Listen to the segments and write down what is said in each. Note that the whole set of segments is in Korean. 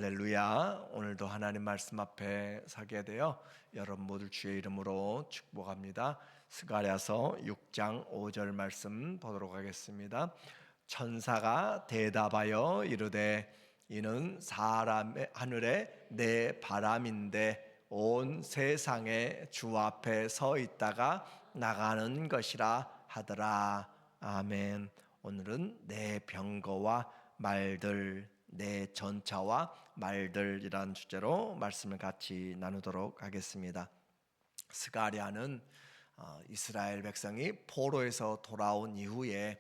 할렐루야. 오늘도 하나님 말씀 앞에 서게 되어 여러분 모두 주의 이름으로 축복합니다. 스가랴서 6장 5절 말씀 보도록 하겠습니다. 천사가 대답하여 이르되 이는 사람의 하늘에 내 바람인데 온 세상에 주 앞에 서 있다가 나가는 것이라 하더라. 아멘. 오늘은 내 병거와 말들, 내 전차와 말들이란 주제로 말씀을 같이 나누도록 하겠습니다. 스가랴는 이스라엘 백성이 포로에서 돌아온 이후에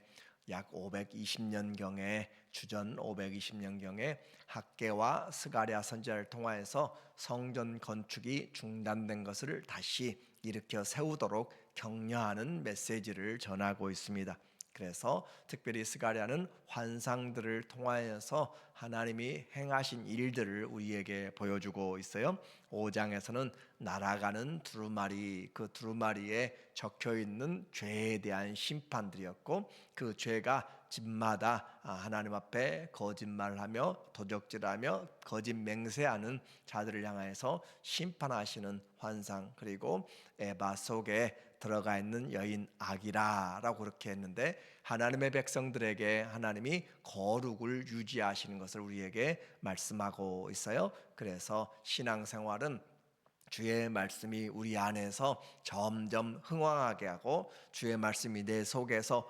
약 520년경에 주전 520년경에 학개와 스가랴 선지자를 통하여서 성전 건축이 중단된 것을 다시 일으켜 세우도록 격려하는 메시지를 전하고 있습니다. 그래서 특별히 스가랴는 환상들을 통하여서 하나님이 행하신 일들을 우리에게 보여주고 있어요. 5장에서는 날아가는 두루마리, 그 두루마리에 적혀있는 죄에 대한 심판들이었고, 그 죄가 집마다 하나님 앞에 거짓말하며 도적질하며 거짓 맹세하는 자들을 향해서 심판하시는 환상, 그리고 에바 속에 들어가 있는 여인 아기라라고 그렇게 했는데, 하나님의 백성들에게 하나님이 거룩을 유지하시는 것을 우리에게 말씀하고 있어요. 그래서 신앙생활은 주의 말씀이 우리 안에서 점점 흥왕하게 하고 주의 말씀이 내 속에서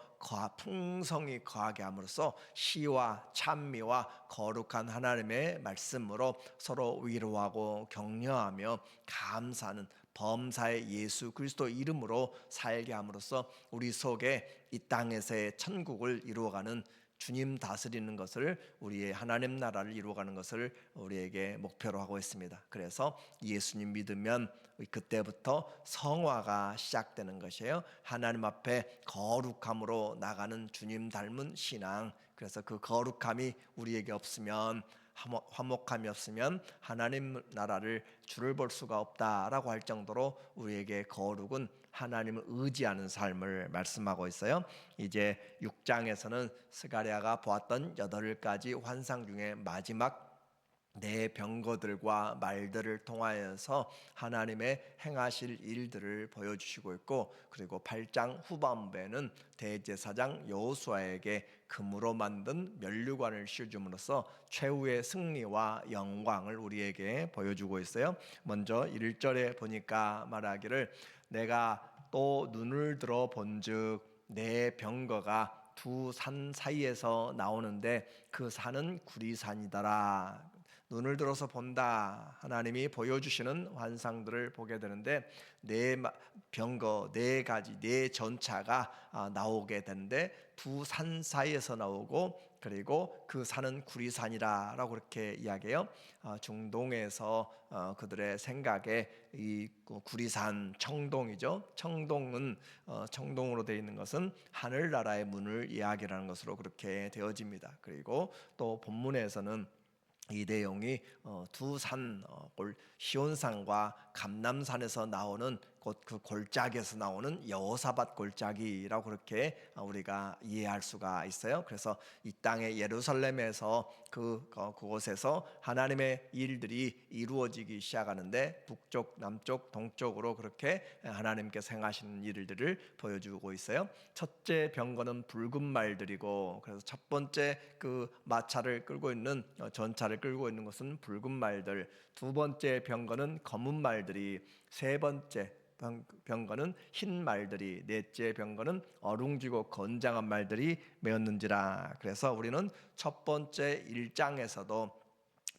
풍성히 거하게 함으로써 시와 찬미와 거룩한 하나님의 말씀으로 서로 위로하고 격려하며 감사하는 범사의 예수 그리스도 이름으로 살게 함으로써 우리 속에 이 땅에서의 천국을 이루어가는 주님 다스리는 것을, 우리의 하나님 나라를 이루어가는 것을 우리에게 목표로 하고 있습니다. 그래서 예수님 믿으면 그때부터 성화가 시작되는 것이에요. 하나님 앞에 거룩함으로 나가는 주님 닮은 신앙. 그래서 그 거룩함이 우리에게 없으면, 화목함이 없으면 하나님 나라를 주를 볼 수가 없다라고 할 정도로 우리에게 거룩은 하나님을 의지하는 삶을 말씀하고 있어요. 이제 6장에서는 스가랴가 보았던 8가지 환상 중에 마지막 내 병거들과 말들을 통하여서 하나님의 행하실 일들을 보여주시고 있고, 그리고 8장 후반부에는 대제사장 여호수아에게 금으로 만든 면류관을 씌워줌으로써 최후의 승리와 영광을 우리에게 보여주고 있어요. 먼저 1절에 보니까 말하기를 내가 또 눈을 들어 본즉 내 병거가 두 산 사이에서 나오는데 그 산은 구리산이더라. 눈을 들어서 본다. 하나님이 보여주시는 환상들을 보게 되는데 네 병거, 4가지, 4전차가 나오게 되는데 두 산 사이에서 나오고, 그리고 그 산은 구리산이라고 그렇게 이야기해요. 중동에서 그들의 생각에 이 구리산, 청동이죠. 청동은 청동으로 되어 있는 것은 하늘나라의 문을 이야기하는 것으로 그렇게 되어집니다. 그리고 또 본문에서는 이 내용이 두 산, 시온산과 감람산에서 나오는 곧 그 골짜기에서 나오는 여호사밧 골짜기라고 그렇게 우리가 이해할 수가 있어요. 그래서 이 땅의 예루살렘에서 그곳에서 하나님의 일들이 이루어지기 시작하는데 북쪽, 남쪽, 동쪽으로 그렇게 하나님께서 행하시는 일들을 보여주고 있어요. 첫째 병거는 붉은 말들이고, 그래서 첫 번째 그 마차를 끌고 있는 전차를 끌고 있는 것은 붉은 말들, 두 번째 병거는 검은 말들이, 세 번째 병거는 흰 말들이, 넷째 병거는 어룽지고 건장한 말들이 메었는지라. 그래서 우리는 첫 번째 1장에서도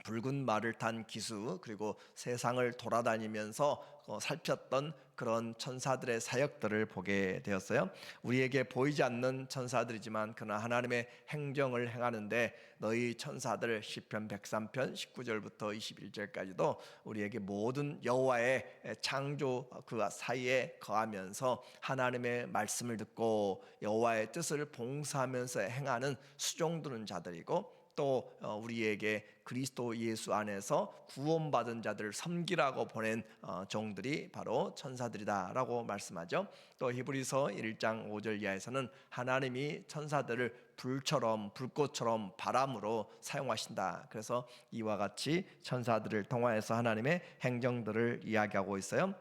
붉은 말을 탄 기수, 그리고 세상을 돌아다니면서 살폈던 그런 천사들의 사역들을 보게 되었어요. 우리에게 보이지 않는 천사들이지만 그러나 하나님의 행정을 행하는데 너희 천사들, 시편 103편 19절부터 21절까지도 우리에게 모든 여호와의 창조 그 사이에 거하면서 하나님의 말씀을 듣고 여호와의 뜻을 봉사하면서 행하는 수종드는 자들이고, 또 우리에게 그리스도 예수 안에서 구원받은 자들을 섬기라고 보낸 종들이 바로 천사들이다라고 말씀하죠. 또 히브리서 1장 5절 이하에서는 하나님이 천사들을 불처럼 불꽃처럼 바람으로 사용하신다. 그래서 이와 같이 천사들을 통하여서 하나님의 행정들을 이야기하고 있어요.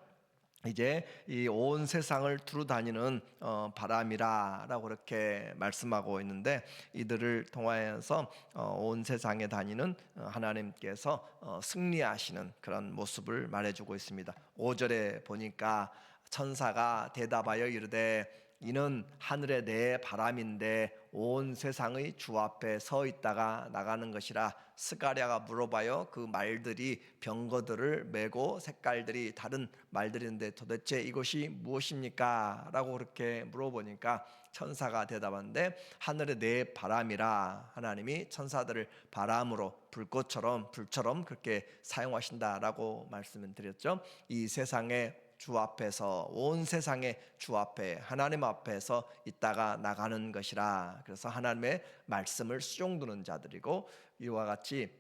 이제 이 온 세상을 두루 다니는 바람이라라고 그렇게 말씀하고 있는데, 이들을 통하여서 온 세상에 다니는 하나님께서 승리하시는 그런 모습을 말해주고 있습니다. 5절에 보니까 천사가 대답하여 이르되 이는 하늘의 내 바람인데 온 세상의 주 앞에 서 있다가 나가는 것이라. 스가랴가 물어봐요. 그 말들이 병거들을 메고 색깔들이 다른 말들인데 도대체 이것이 무엇입니까? 라고 그렇게 물어보니까 천사가 대답하는데 하늘의 내 바람이라. 하나님이 천사들을 바람으로 불꽃처럼 불처럼 그렇게 사용하신다라고 말씀을 드렸죠. 이 세상에 주 앞에서, 온 세상의 주 앞에 하나님 앞에서 있다가 나가는 것이라. 그래서 하나님의 말씀을 수종드는 자들이고, 이와 같이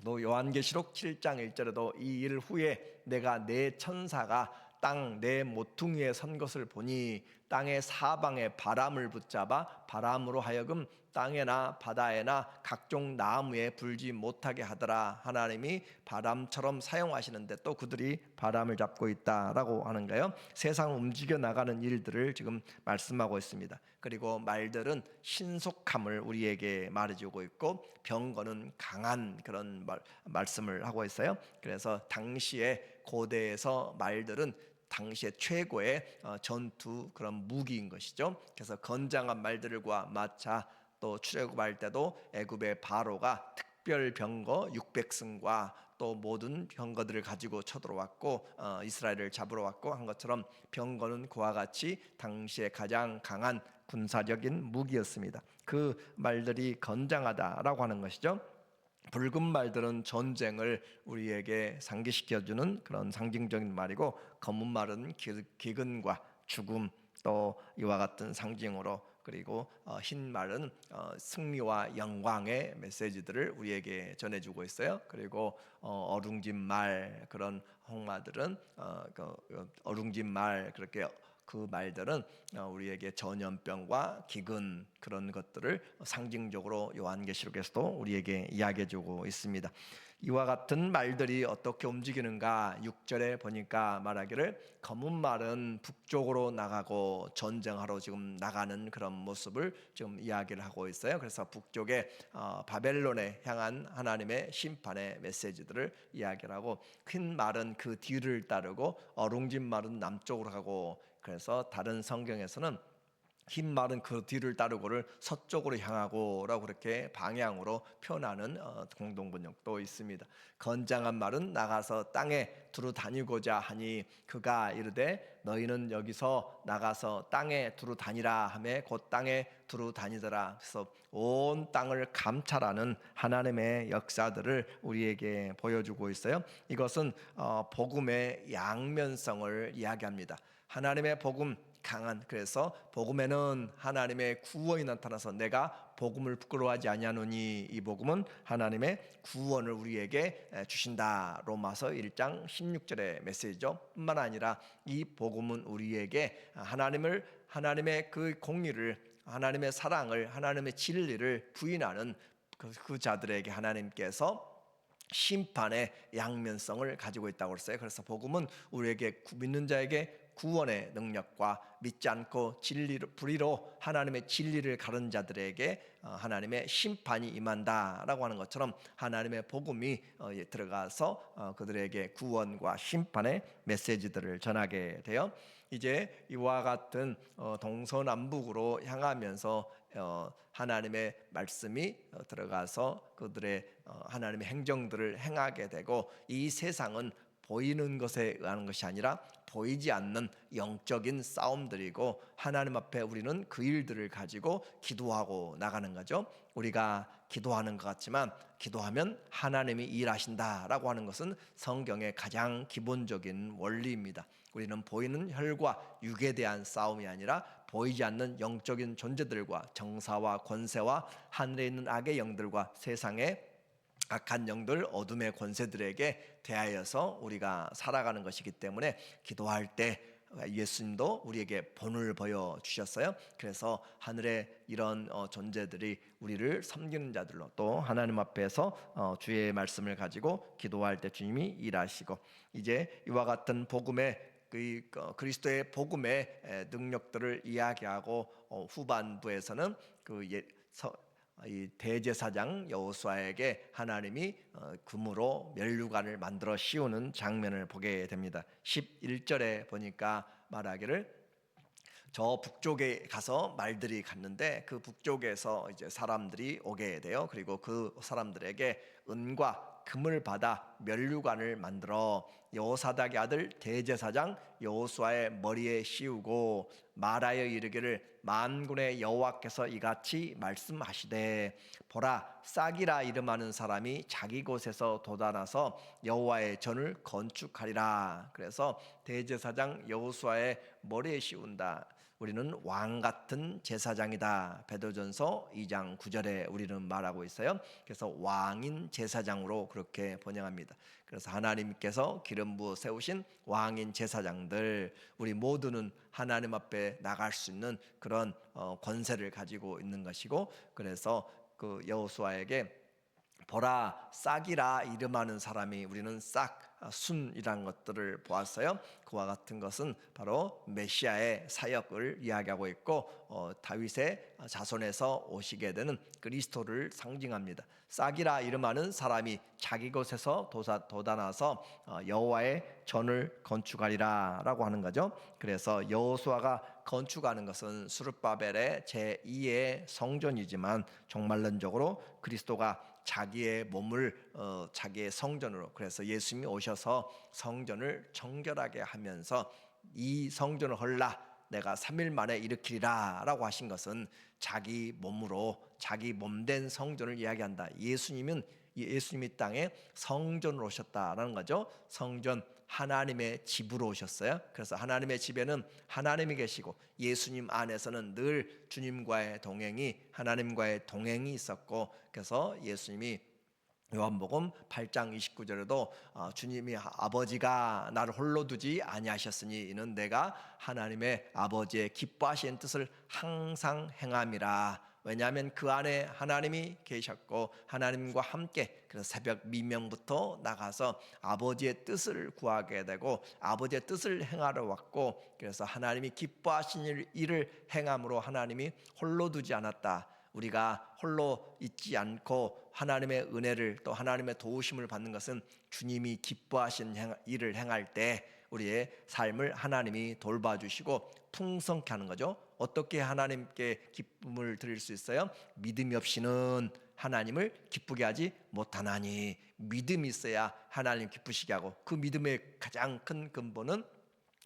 또 요한계시록 7장 1절에도 이 일 후에 내가 내 천사가 땅 내 모퉁이에 선 것을 보니 땅의 사방에 바람을 붙잡아 바람으로 하여금 땅에나 바다에나 각종 나무에 불지 못하게 하더라. 하나님이 바람처럼 사용하시는데 또 그들이 바람을 잡고 있다라고 하는 거예요. 세상 움직여 나가는 일들을 지금 말씀하고 있습니다. 그리고 말들은 신속함을 우리에게 말해주고 있고, 병거는 강한 그런 말씀을 하고 있어요. 그래서 당시에 고대에서 말들은 당시에 최고의 전투 그런 무기인 것이죠. 그래서 건장한 말들과 마차, 또 출애굽할 때도 애굽의 바로가 특별 병거 600승과 또 모든 병거들을 가지고 쳐들어왔고 이스라엘을 잡으러 왔고 한 것처럼, 병거는 그와 같이 당시에 가장 강한 군사적인 무기였습니다. 그 말들이 건장하다라고 하는 것이죠. 붉은 말들은 전쟁을 우리에게 상기시켜주는 그런 상징적인 말이고, 검은 말은 기근과 죽음, 또 이와 같은 상징으로, 그리고 흰 말은 승리와 영광의 메시지들을 우리에게 전해주고 있어요. 그리고 어룽진 말, 그런 홍마들은 어룽진 말, 그렇게 그 말들은 우리에게 전염병과 기근 그런 것들을 상징적으로 요한계시록에서도 우리에게 이야기해주고 있습니다. 이와 같은 말들이 어떻게 움직이는가, 6절에 보니까 말하기를 검은 말은 북쪽으로 나가고 전쟁하러 지금 나가는 그런 모습을 지금 이야기를 하고 있어요. 그래서 북쪽에 바벨론에 향한 하나님의 심판의 메시지들을 이야기를 하고, 흰 말은 그 뒤를 따르고 어룽진 말은 남쪽으로 가고, 그래서 다른 성경에서는 흰 말은 그 뒤를 따르고를 서쪽으로 향하고라고 그렇게 방향으로 표현하는 공동번역도 있습니다. 건장한 말은 나가서 땅에 두루 다니고자 하니 그가 이르되 너희는 여기서 나가서 땅에 두루 다니라 하매 곧 땅에 두루 다니더라. 그래서 온 땅을 감찰하는 하나님의 역사들을 우리에게 보여주고 있어요. 이것은 복음의 양면성을 이야기합니다. 하나님의 복음 강한, 그래서 복음에는 하나님의 구원이 나타나서 내가 복음을 부끄러워하지 아니하노니, 이 복음은 하나님의 구원을 우리에게 주신다. 로마서 1장 16절의 메시지죠. 뿐만 아니라 이 복음은 우리에게 하나님의 그 공의를, 하나님의 사랑을, 하나님의 진리를 부인하는 그 자들에게 하나님께서 심판의 양면성을 가지고 있다고 했어요. 그래서 복음은 우리에게, 믿는 자에게 구원의 능력과 믿지 않고 불의로 하나님의 진리를 가른 자들에게 하나님의 심판이 임한다라고 하는 것처럼, 하나님의 복음이 들어가서 그들에게 구원과 심판의 메시지들을 전하게 돼요. 이제 이와 같은 동서남북으로 향하면서 하나님의 말씀이 들어가서 그들의 하나님의 행정들을 행하게 되고, 이 세상은 보이는 것에 의한 것이 아니라 보이지 않는 영적인 싸움들이고, 하나님 앞에 우리는 그 일들을 가지고 기도하고 나가는 거죠. 우리가 기도하는 것 같지만 기도하면 하나님이 일하신다라고 하는 것은 성경의 가장 기본적인 원리입니다. 우리는 보이는 혈과 육에 대한 싸움이 아니라 보이지 않는 영적인 존재들과, 정사와 권세와 하늘에 있는 악의 영들과 세상의 악한 영들, 어둠의 권세들에게 대하여서 우리가 살아가는 것이기 때문에 기도할 때 예수님도 우리에게 본을 보여주셨어요. 그래서 하늘의 이런 존재들이 우리를 섬기는 자들로, 또 하나님 앞에서 주의 말씀을 가지고 기도할 때 주님이 일하시고, 이제 이와 같은 복음의 그리스도의 복음의 능력들을 이야기하고, 후반부에서는 이 대제사장 여호수아에게 하나님이 금으로 면류관을 만들어 씌우는 장면을 보게 됩니다. 11절에 보니까 말하기를, 저 북쪽에 가서 말들이 갔는데 그 북쪽에서 이제 사람들이 오게 돼요. 그리고 그 사람들에게 은과 금을 받아 면류관을 만들어 여호사닥의 아들 대제사장 여호수아의 머리에 씌우고 말하여 이르기를, 만군의 여호와께서 이같이 말씀하시되, 보라, 싹이라 이름하는 사람이 자기 곳에서 돋아나서 여호와의 전을 건축하리라. 그래서 대제사장 여호수아의 머리에 씌운다. 우리는 왕 같은 제사장이다. 베드로전서 2장 9절에 우리는 말하고 있어요. 그래서 왕인 제사장으로 그렇게 번역합니다. 그래서 하나님께서 기름 부어 세우신 왕인 제사장들, 우리 모두는 하나님 앞에 나갈 수 있는 그런 권세를 가지고 있는 것이고, 그래서 그 여호수아에게 보라, 싹이라 이름하는 사람이, 우리는 싹, 순이라는 것들을 보았어요. 그와 같은 것은 바로 메시아의 사역을 이야기하고 있고, 다윗의 자손에서 오시게 되는 그리스도를 상징합니다. 싹이라 이름하는 사람이 자기 곳에서 돋아나서 여호와의 전을 건축하리라 라고 하는 거죠. 그래서 여호수아가 건축하는 것은 스룹바벨의 제2의 성전이지만, 종말론적으로 그리스도가 자기의 몸을 자기의 성전으로, 그래서 예수님이 오셔서 성전을 정결하게 하면서 이 성전을 헐라 내가 3일 만에 일으키리라 라고 하신 것은 자기 몸으로, 자기 몸된 성전을 이야기한다. 예수님이 땅에 성전으로 오셨다라는 거죠. 성전, 하나님의 집으로 오셨어요. 그래서 하나님의 집에는 하나님이 계시고, 예수님 안에서는 늘 주님과의 동행이, 하나님과의 동행이 있었고, 그래서 예수님이 요한복음 8장 29절에도 주님이 아버지가 나를 홀로 두지 아니하셨으니 이는 내가 하나님의 아버지의 기뻐하시는 뜻을 항상 행함이라. 왜냐하면 그 안에 하나님이 계셨고 하나님과 함께, 그래서 새벽 미명부터 나가서 아버지의 뜻을 구하게 되고 아버지의 뜻을 행하러 왔고, 그래서 하나님이 기뻐하신 일을 행함으로 하나님이 홀로 두지 않았다. 우리가 홀로 있지 않고 하나님의 은혜를, 또 하나님의 도우심을 받는 것은 주님이 기뻐하신 일을 행할 때 우리의 삶을 하나님이 돌봐주시고 풍성케 하는 거죠. 어떻게 하나님께 기쁨을 드릴 수 있어요? 믿음이 없이는 하나님을 기쁘게 하지 못하나니, 믿음이 있어야 하나님 기쁘시게 하고, 그 믿음의 가장 큰 근본은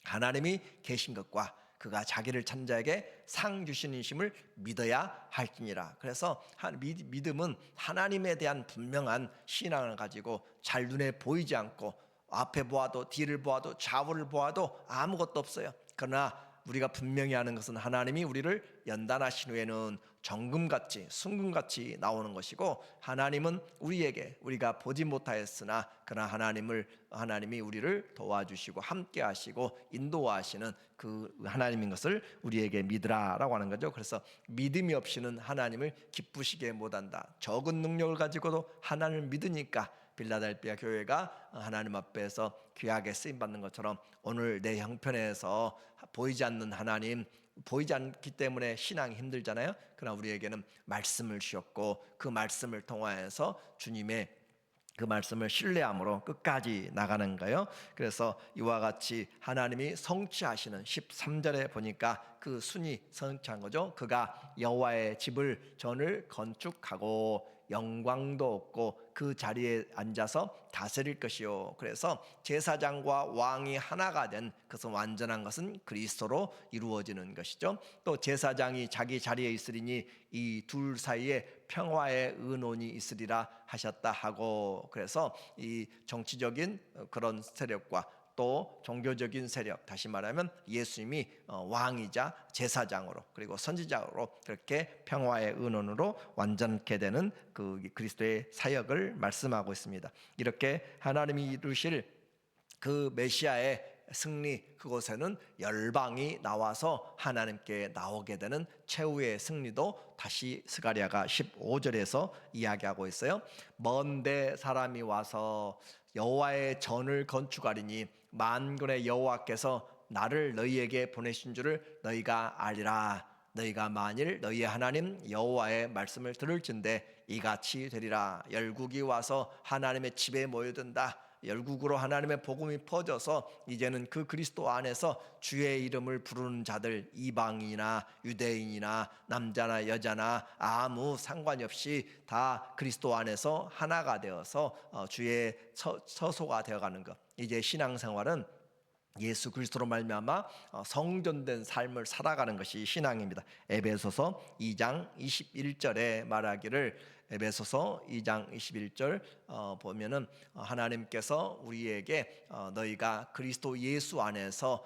하나님이 계신 것과 그가 자기를 찾는 자에게 상 주시는 심을 믿어야 할지니라. 그래서 믿음은 하나님에 대한 분명한 신앙을 가지고, 잘 눈에 보이지 않고 앞에 보아도 뒤를 보아도 좌우를 보아도 아무것도 없어요. 그러나 우리가 분명히 아는 것은 하나님이 우리를 연단하신 후에는 정금같이 순금같이 나오는 것이고, 하나님은 우리가 보지 못하였으나 그러나 하나님이 우리를 도와주시고 함께 하시고 인도하시는 그 하나님인 것을 우리에게 믿으라라고 하는 거죠. 그래서 믿음이 없이는 하나님을 기쁘시게 못한다. 적은 능력을 가지고도 하나님을 믿으니까 빌라델피아 교회가 하나님 앞에서 귀하게 쓰임받는 것처럼, 오늘 내 형편에서 보이지 않는 하나님, 보이지 않기 때문에 신앙이 힘들잖아요. 그러나 우리에게는 말씀을 주셨고, 그 말씀을 통하여서 주님의 그 말씀을 신뢰함으로 끝까지 나가는 거예요. 그래서 이와 같이 하나님이 성취하시는 13절에 보니까 그 순이 성취한 거죠. 그가 여호와의 집을 전을 건축하고 영광도 없고 그 자리에 앉아서 다스릴 것이요. 그래서 제사장과 왕이 하나가 된, 그것은 완전한 것은 그리스도로 이루어지는 것이죠. 또 제사장이 자기 자리에 있으리니 이 둘 사이에 평화의 의논이 있으리라 하셨다 하고, 그래서 이 정치적인 그런 세력과 또 종교적인 세력, 다시 말하면 예수님이 왕이자 제사장으로 그리고 선지자로 그렇게 평화의 의논으로 완전케 되는 그 그리스도의 사역을 말씀하고 있습니다. 이렇게 하나님이 이루실 그 메시아의 승리, 그곳에는 열방이 나와서 하나님께 나오게 되는 최후의 승리도 다시 스가랴가 15절에서 이야기하고 있어요. 먼데 사람이 와서 여호와의 전을 건축하리니 만군의 여호와께서 나를 너희에게 보내신 줄을 너희가 알리라. 너희가 만일 너희의 하나님 여호와의 말씀을 들을진대 이같이 되리라. 열국이 와서 하나님의 집에 모여든다. 열국으로 하나님의 복음이 퍼져서 이제는 그 그리스도 안에서 주의 이름을 부르는 자들, 이방인이나 유대인이나 남자나 여자나 아무 상관이 없이 다 그리스도 안에서 하나가 되어서 주의 처소가 되어가는 것. 이제 신앙생활은 예수 그리스도로 말미암아 성전된 삶을 살아가는 것이 신앙입니다. 에베소서 2장 21절에 말하기를, 에베소서 2장 21절 보면은 하나님께서 우리에게 너희가 그리스도 예수 안에서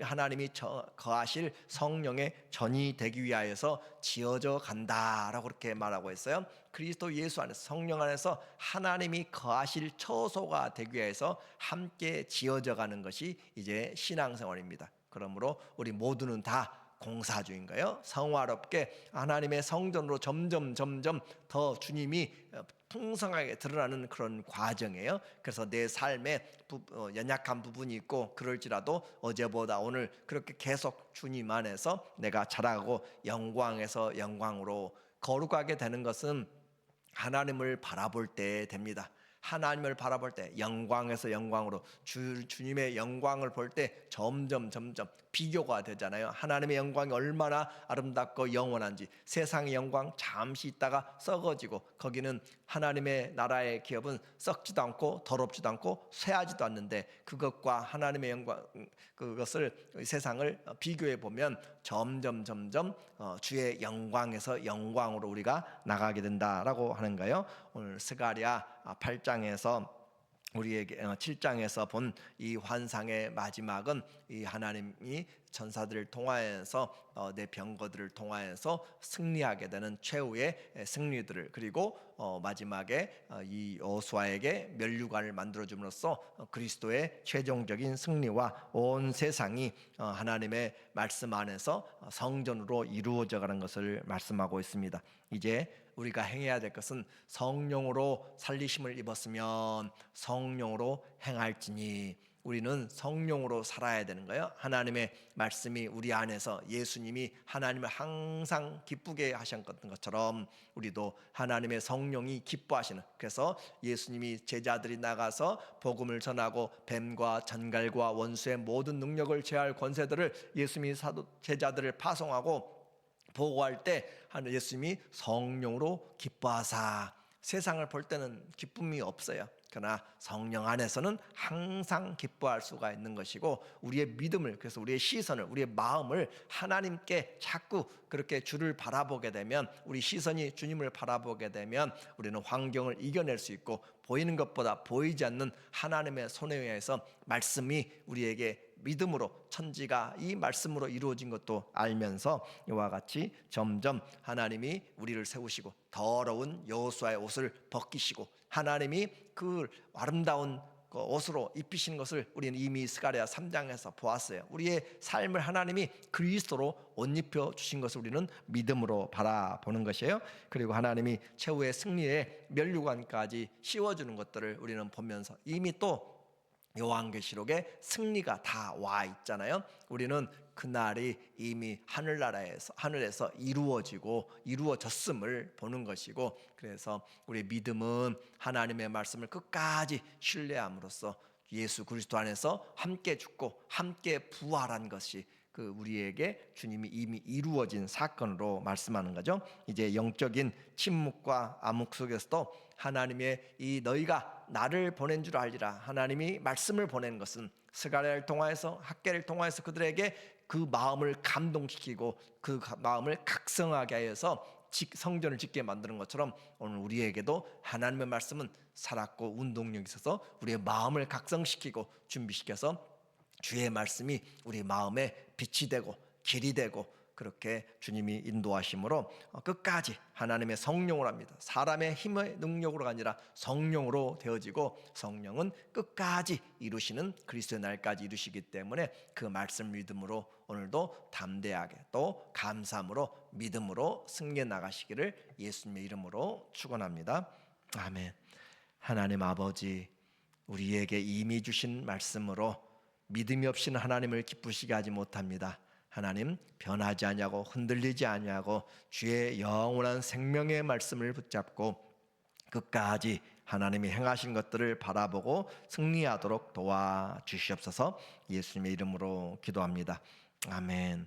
하나님이 거하실 성령의 전이 되기 위하여서 지어져 간다라고 그렇게 말하고 있어요. 그리스도 예수 안에서, 성령 안에서 하나님이 거하실 처소가 되기 위해서 함께 지어져 가는 것이 이제 신앙생활입니다. 그러므로 우리 모두는 다 공사주인가요? 성화롭게 하나님의 성전으로 점점 더 주님이 풍성하게 드러나는 그런 과정이에요. 그래서 내 삶에 연약한 부분이 있고 그럴지라도 어제보다 오늘 그렇게 계속 주님 안에서 내가 자라고 영광에서 영광으로 거룩하게 되는 것은 하나님을 바라볼 때 됩니다. 하나님을 바라볼 때 영광에서 영광으로 주님의 영광을 볼 때 점점 비교가 되잖아요. 하나님의 영광이 얼마나 아름답고 영원한지. 세상의 영광 잠시 있다가 썩어지고, 거기는 하나님의 나라의 기업은 썩지도 않고 더럽지도 않고 쇠하지도 않는데, 그것과 하나님의 영광, 그것을 세상을 비교해 보면 점점 주의 영광에서 영광으로 우리가 나가게 된다라고 하는 거예요. 오늘 스가랴 8장에서 우리에게 7장에서 본 이 환상의 마지막은 이 하나님이 천사들을 통하여서 내 병거들을 통하여서 승리하게 되는 최후의 승리들을, 그리고 마지막에 이 여호수아에게 면류관을 만들어 줌으로써 그리스도의 최종적인 승리와 온 세상이 하나님의 말씀 안에서 성전으로 이루어져 가는 것을 말씀하고 있습니다. 이제 우리가 행해야 될 것은 성령으로 살리심을 입었으면 성령으로 행할지니, 우리는 성령으로 살아야 되는 거예요. 하나님의 말씀이 우리 안에서, 예수님이 하나님을 항상 기쁘게 하셨던 것처럼 우리도 하나님의 성령이 기뻐하시는, 그래서 예수님이 제자들이 나가서 복음을 전하고 뱀과 전갈과 원수의 모든 능력을 제할 권세들을 예수님이 제자들을 파송하고 보고할 때 예수님이 성령으로 기뻐하사, 세상을 볼 때는 기쁨이 없어요. 그러나 성령 안에서는 항상 기뻐할 수가 있는 것이고, 우리의 믿음을, 그래서 우리의 시선을, 우리의 마음을 하나님께 자꾸 그렇게 주를 바라보게 되면, 우리 시선이 주님을 바라보게 되면 우리는 환경을 이겨낼 수 있고, 보이는 것보다 보이지 않는 하나님의 손에 의해서 말씀이 우리에게 믿음으로, 천지가 이 말씀으로 이루어진 것도 알면서 이와 같이 점점 하나님이 우리를 세우시고 더러운 여호수아의 옷을 벗기시고 하나님이 그 아름다운 그 옷으로 입히시는 것을 우리는 이미 스가랴 3장에서 보았어요. 우리의 삶을 하나님이 그리스도로 옷 입혀 주신 것을 우리는 믿음으로 바라보는 것이에요. 그리고 하나님이 최후의 승리의 면류관까지 씌워주는 것들을 우리는 보면서, 이미 또 요한계시록에 승리가 다 와 있잖아요. 우리는 그날이 이미 하늘에서 이루어졌음을 보는 것이고, 그래서 우리의 믿음은 하나님의 말씀을 끝까지 신뢰함으로써 예수 그리스도 안에서 함께 죽고 함께 부활한 것이 그 우리에게 주님이 이미 이루어진 사건으로 말씀하는 거죠. 이제 영적인 침묵과 암흑 속에서도 하나님의 이 너희가 나를 보낸 줄 알리라, 하나님이 말씀을 보낸 것은 스가랴를 통하여서, 학개를 통하여서 그들에게 그 마음을 감동시키고 그 마음을 각성하게 하여서 성전을 짓게 만드는 것처럼, 오늘 우리에게도 하나님의 말씀은 살았고 운동력이 있어서 우리의 마음을 각성시키고 준비시켜서 주의 말씀이 우리 마음에 빛이 되고 길이 되고 그렇게 주님이 인도하심으로 끝까지 하나님의 성령으로 합니다. 사람의 힘의 능력으로가 아니라 성령으로 되어지고, 성령은 끝까지 이루시는 그리스도의 날까지 이루시기 때문에 그 말씀 믿음으로 오늘도 담대하게 또 감사함으로 믿음으로 승리해 나가시기를 예수님의 이름으로 축원합니다. 아멘. 하나님 아버지, 우리에게 이미 주신 말씀으로 믿음이 없이는 하나님을 기쁘시게 하지 못합니다. 하나님, 변하지 아니하고 흔들리지 아니하고 주의 영원한 생명의 말씀을 붙잡고 끝까지 하나님이 행하신 것들을 바라보고 승리하도록 도와주시옵소서. 예수님의 이름으로 기도합니다. 아멘.